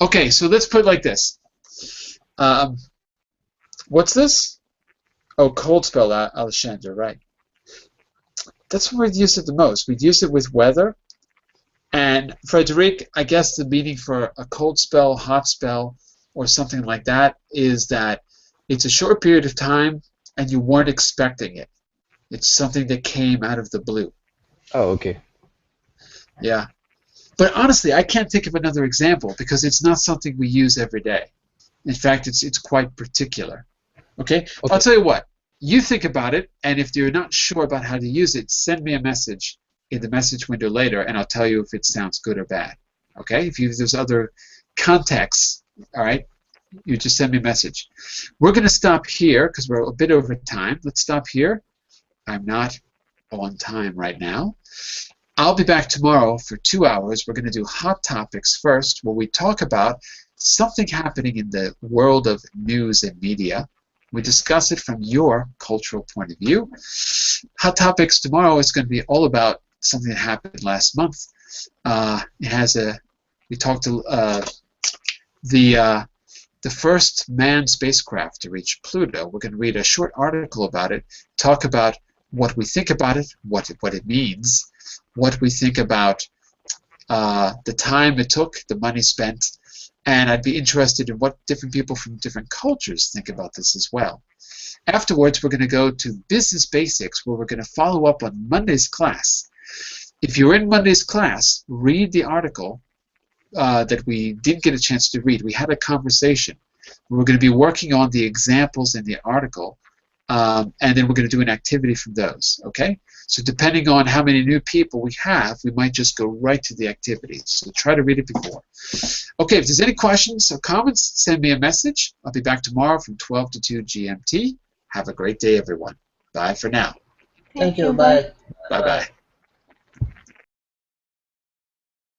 Speaker 1: Okay, so let's put it like this. What's this? Oh, cold spell, Alexander, right. That's where we'd use it the most. We'd use it with weather. And Frederic, I guess the meaning for a cold spell, hot spell, or something like that is that it's a short period of time and you weren't expecting it. It's something that came out of the blue.
Speaker 2: Oh, okay.
Speaker 1: Yeah. But honestly, I can't think of another example because it's not something we use every day. In fact, it's quite particular. Okay? I'll tell you what. You think about it, and if you're not sure about how to use it, send me a message in the message window later, and I'll tell you if it sounds good or bad. Okay? If there's other contexts, all right, you just send me a message. We're going to stop here because we're a bit over time. Let's stop here. I'm not on time right now. I'll be back tomorrow for 2 hours. We're going to do hot topics first, where we talk about something happening in the world of news and media. We discuss it from your cultural point of view. Hot topics tomorrow is going to be all about something that happened last month. We talked to the first manned spacecraft to reach Pluto. We're going to read a short article about it, talk about what we think about it, what it means, what we think about the time it took, the money spent, and I'd be interested in what different people from different cultures think about this as well. Afterwards, we're going to go to Business Basics, where we're going to follow up on Monday's class. If you're in Monday's class, read the article that we didn't get a chance to read. We had a conversation. We're going to be working on the examples in the article, and then we're going to do an activity from those, okay? So depending on how many new people we have, we might just go right to the activities. So try to read it before. Okay, if there's any questions or comments, send me a message. I'll be back tomorrow from 12 to 2 GMT. Have a great day, everyone. Bye for now.
Speaker 3: Thank you. Bye.
Speaker 1: Bye-bye.